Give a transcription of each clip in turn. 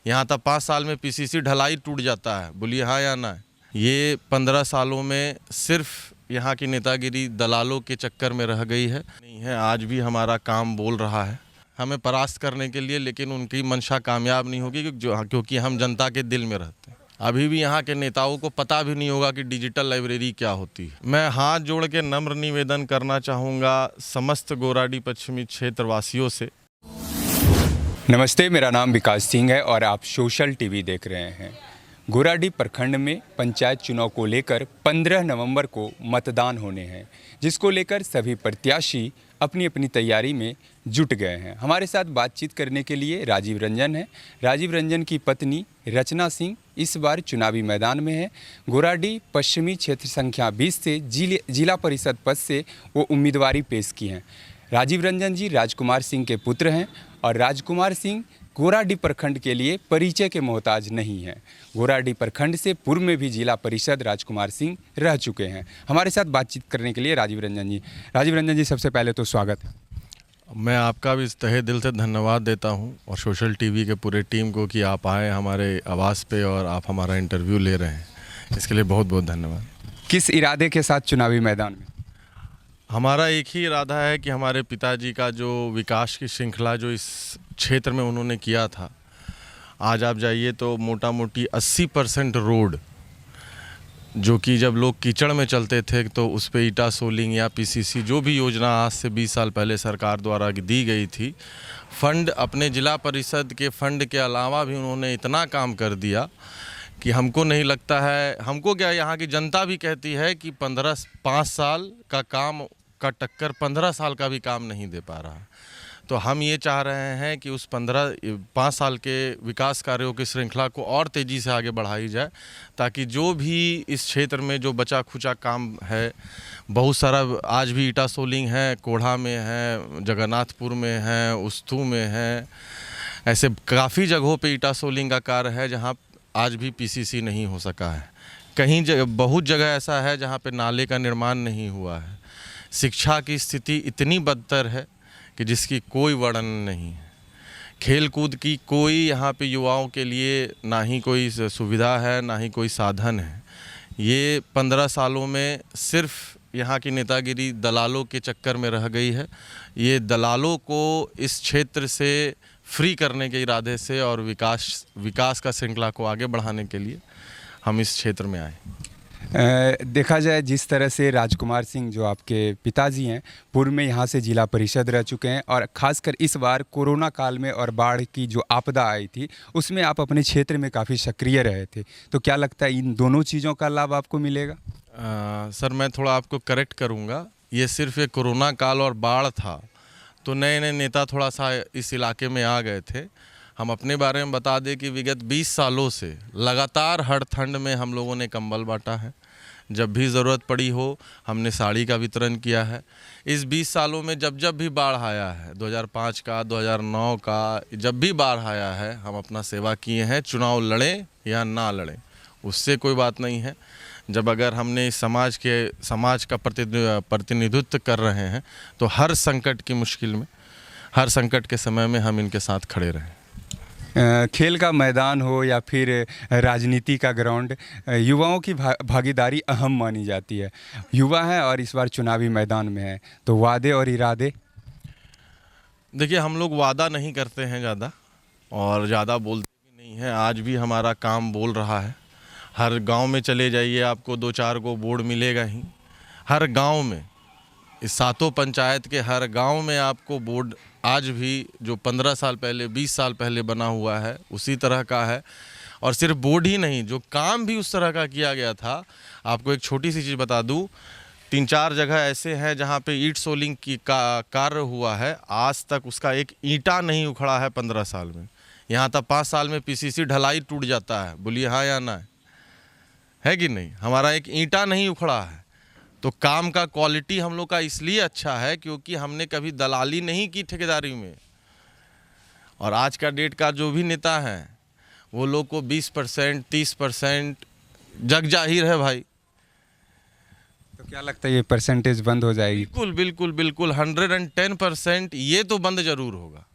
यहाँ तक 5 साल में पीसीसी ढलाई टूट जाता है। बोलिए हाँ या ना। ये 15 सालों में सिर्फ यहाँ की नेतागिरी दलालों के चक्कर में रह गई है। नहीं है, आज भी हमारा काम बोल रहा है हमें परास्त करने के लिए, लेकिन उनकी मंशा कामयाब नहीं होगी क्योंकि हम जनता के दिल में रहते हैं। अभी भी यहाँ के नेताओं को पता भी नहीं होगा कि डिजिटल लाइब्रेरी क्या होती है। मैं हाथ जोड़ के नम्र निवेदन करना चाहूँगा समस्त गोराडी पश्चिमी क्षेत्र वासियों से। नमस्ते, मेरा नाम विकास सिंह है और आप सोशल टीवी देख रहे हैं। गोराडी प्रखंड में पंचायत चुनाव को लेकर 15 नवंबर को मतदान होने हैं, जिसको लेकर सभी प्रत्याशी अपनी अपनी तैयारी में जुट गए हैं। हमारे साथ बातचीत करने के लिए राजीव रंजन है। राजीव रंजन की पत्नी रचना सिंह इस बार चुनावी मैदान में है। गोराडी पश्चिमी क्षेत्र संख्या 20 से जिला परिषद पद से वो उम्मीदवारी पेश की हैं। राजीव रंजन जी राजकुमार सिंह के पुत्र हैं और राजकुमार सिंह गोराडी प्रखंड के लिए परिचय के मोहताज नहीं हैं। गोराडी प्रखंड से पूर्व में भी जिला परिषद राजकुमार सिंह रह चुके हैं। हमारे साथ बातचीत करने के लिए राजीव रंजन जी सबसे पहले तो स्वागत है। मैं आपका भी तहे दिल से धन्यवाद देता हूं और सोशल टीवी के पूरे टीम को कि आप आए हमारे आवाज़ पे और आप हमारा इंटरव्यू ले रहे हैं, इसके लिए बहुत बहुत धन्यवाद। किस इरादे के साथ चुनावी मैदान में? हमारा एक ही इरादा है कि हमारे पिताजी का जो विकास की श्रृंखला जो इस क्षेत्र में उन्होंने किया था, आज आप जाइए तो मोटा मोटी 80% रोड जो कि जब लोग कीचड़ में चलते थे तो उस पे ईटा सोलिंग या पीसीसी जो भी योजना आज से 20 साल पहले सरकार द्वारा दी गई थी, फंड अपने जिला परिषद के फंड के अलावा भी उन्होंने इतना काम कर दिया कि हमको नहीं लगता है, हमको क्या यहाँ की जनता भी कहती है कि 5 साल का काम का टक्कर 15 साल का भी काम नहीं दे पा रहा। तो हम ये चाह रहे हैं कि उस 5 साल के विकास कार्यों की श्रृंखला को और तेज़ी से आगे बढ़ाई जाए, ताकि जो भी इस क्षेत्र में जो बचा खुचा काम है, बहुत सारा आज भी ईटा सोलिंग है, कोढ़ा में है, जगन्नाथपुर में है, उस्तू में है, ऐसे काफ़ी जगहों पे ईटा सोलिंग का कार्य है जहाँ आज भी पीसीसी नहीं हो सका है। बहुत जगह ऐसा है जहाँ पे नाले का निर्माण नहीं हुआ है। शिक्षा की स्थिति इतनी बदतर है कि जिसकी कोई वर्णन नहीं है। खेल कूद की कोई यहाँ पे युवाओं के लिए ना ही कोई सुविधा है, ना ही कोई साधन है। ये 15 सालों में सिर्फ यहाँ की नेतागिरी दलालों के चक्कर में रह गई है। ये दलालों को इस क्षेत्र से फ्री करने के इरादे से और विकास का श्रृंखला को आगे बढ़ाने के लिए हम इस क्षेत्र में आए। देखा जाए जिस तरह से राजकुमार सिंह जो आपके पिताजी हैं पूर्व में यहाँ से जिला परिषद रह चुके हैं और ख़ासकर इस बार कोरोना काल में और बाढ़ की जो आपदा आई थी उसमें आप अपने क्षेत्र में काफ़ी सक्रिय रहे थे, तो क्या लगता है इन दोनों चीज़ों का लाभ आपको मिलेगा? सर मैं थोड़ा आपको करेक्ट करूँगा, ये सिर्फ एक कोरोना काल और बाढ़ था तो नए नए नेता थोड़ा सा इस इलाके में आ गए थे। हम अपने बारे में बता दें कि विगत 20 सालों से लगातार हर ठंड में हम लोगों ने कंबल बांटा है। जब भी ज़रूरत पड़ी हो हमने साड़ी का वितरण किया है। इस 20 सालों में जब भी बाढ़ आया है, 2005 का, 2009 का, जब भी बाढ़ आया है हम अपना सेवा किए हैं। चुनाव लड़ें या ना लड़ें उससे कोई बात नहीं है। जब अगर हमने समाज का प्रतिनिधित्व कर रहे हैं तो हर संकट की मुश्किल में, हर संकट के समय में हम इनके साथ खड़े रहें। खेल का मैदान हो या फिर राजनीति का ग्राउंड, युवाओं की भागीदारी अहम मानी जाती है। युवा है और इस बार चुनावी मैदान में है, तो वादे और इरादे? देखिए, हम लोग वादा नहीं करते हैं ज़्यादा और ज़्यादा बोलते भी नहीं हैं। आज भी हमारा काम बोल रहा है। हर गांव में चले जाइए आपको 2-4 को बोर्ड मिलेगा ही। हर गांव में, इस 7 पंचायत के हर गांव में आपको बोर्ड आज भी जो 15 साल पहले, 20 साल पहले बना हुआ है उसी तरह का है। और सिर्फ बोर्ड ही नहीं, जो काम भी उस तरह का किया गया था। आपको एक छोटी सी चीज़ बता दूं, 3-4 जगह ऐसे हैं जहां पे ईट सोलिंग की कार्य हुआ है, आज तक उसका एक ईंटा नहीं उखड़ा है 15 साल में। यहाँ तक 5 साल में पीसीसी ढलाई टूट जाता है। बोलिए हाँ या ना, है कि नहीं? हमारा एक ईंटा नहीं उखड़ा है। तो काम का क्वालिटी हम लोग का इसलिए अच्छा है क्योंकि हमने कभी दलाली नहीं की ठेकेदारी में। और आज का डेट का जो भी नेता है वो लोग को 20%, 30% जग जाहिर है भाई। तो क्या लगता है ये परसेंटेज बंद हो जाएगी? बिल्कुल बिल्कुल बिल्कुल 110% ये तो बंद जरूर होगा।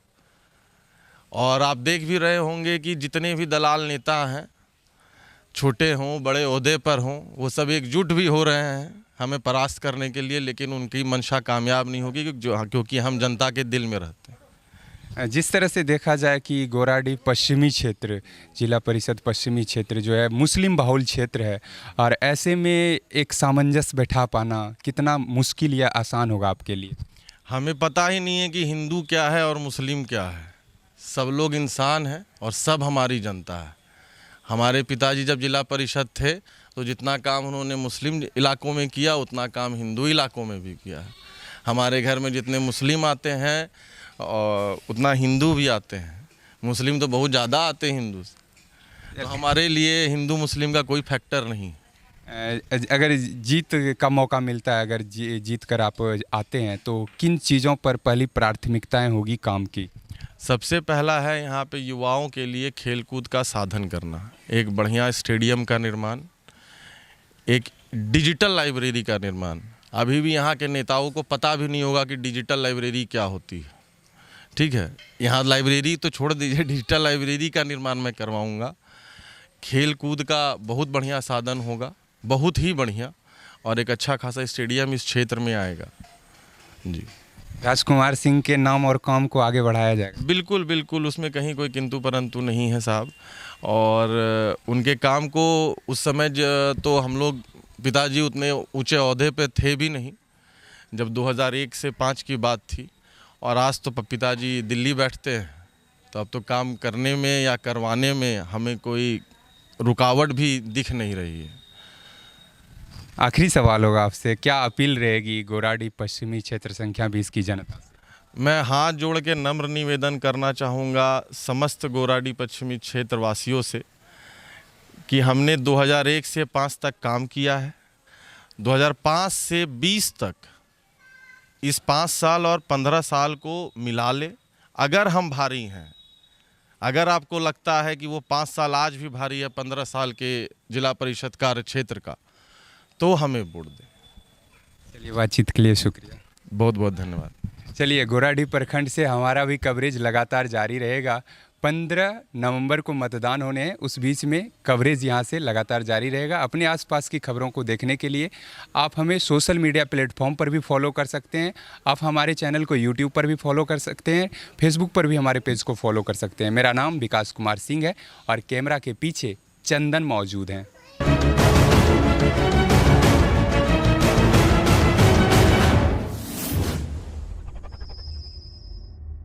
और आप देख भी रहे होंगे कि जितने भी दलाल नेता हैं, छोटे हों बड़े ओहदे पर हों, वो सब एकजुट भी हो रहे हैं हमें परास्त करने के लिए, लेकिन उनकी मंशा कामयाब नहीं होगी क्योंकि हम जनता के दिल में रहते हैं। जिस तरह से देखा जाए कि गोराडीह पश्चिमी क्षेत्र, जिला परिषद पश्चिमी क्षेत्र जो है मुस्लिम बहुल क्षेत्र है, और ऐसे में एक सामंजस्य बैठा पाना कितना मुश्किल या आसान होगा आपके लिए? हमें पता ही नहीं है कि हिंदू क्या है और मुस्लिम क्या है। सब लोग इंसान हैं और सब हमारी जनता है। हमारे पिताजी जब जिला परिषद थे तो जितना काम उन्होंने मुस्लिम इलाकों में किया उतना काम हिंदू इलाकों में भी किया है। हमारे घर में जितने मुस्लिम आते हैं और उतना हिंदू भी आते हैं। मुस्लिम तो बहुत ज़्यादा आते हैं हिंदू से, तो हमारे लिए हिंदू मुस्लिम का कोई फैक्टर नहीं। अगर जीत का मौका मिलता है, अगर जीत कर आप आते हैं तो किन चीज़ों पर पहली प्राथमिकताएं होगी काम की? सबसे पहला है यहाँ पे युवाओं के लिए खेलकूद का साधन करना, एक बढ़िया स्टेडियम का निर्माण, एक डिजिटल लाइब्रेरी का निर्माण। अभी भी यहाँ के नेताओं को पता भी नहीं होगा कि डिजिटल लाइब्रेरी क्या होती है। ठीक है, यहाँ लाइब्रेरी तो छोड़ दीजिए, डिजिटल लाइब्रेरी का निर्माण मैं करवाऊँगा। खेल कूद का बहुत बढ़िया साधन होगा, बहुत ही बढ़िया, और एक अच्छा खासा स्टेडियम इस क्षेत्र में आएगा। जी, राजकुमार सिंह के नाम और काम को आगे बढ़ाया जाएगा। बिल्कुल बिल्कुल, उसमें कहीं कोई किंतु परंतु नहीं है साहब। और उनके काम को उस समय तो हम लोग, पिताजी उतने ऊंचे ओहदे पे थे भी नहीं जब 2001 से 5 की बात थी, और आज तो पिताजी दिल्ली बैठते हैं, तो अब तो काम करने में या करवाने में हमें कोई रुकावट भी दिख नहीं रही है। आखिरी सवाल होगा आपसे, क्या अपील रहेगी गोराडीह पश्चिमी क्षेत्र संख्या 20 की जनता से? मैं हाथ जोड़ के नम्र निवेदन करना चाहूँगा समस्त गोराडीह पश्चिमी क्षेत्र वासियों से कि हमने 2001 से 5 तक काम किया है। 2005 से 20 तक, इस 5 साल और 15 साल को मिला ले। अगर हम भारी हैं, अगर आपको लगता है कि वो 5 साल आज भी भारी है 15 साल के जिला परिषद कार्य क्षेत्र का, तो हमें वोट दें। चलिए, बातचीत के लिए शुक्रिया, बहुत बहुत धन्यवाद। चलिए, गोराडीह प्रखंड से हमारा भी कवरेज लगातार जारी रहेगा। 15 नवंबर को मतदान होने हैं, उस बीच में कवरेज यहाँ से लगातार जारी रहेगा। अपने आसपास की खबरों को देखने के लिए आप हमें सोशल मीडिया प्लेटफॉर्म पर भी फॉलो कर सकते हैं। आप हमारे चैनल को यूट्यूब पर भी फॉलो कर सकते हैं, फेसबुक पर भी हमारे पेज को फॉलो कर सकते हैं। मेरा नाम विकास कुमार सिंह है और कैमरा के पीछे चंदन मौजूद हैं।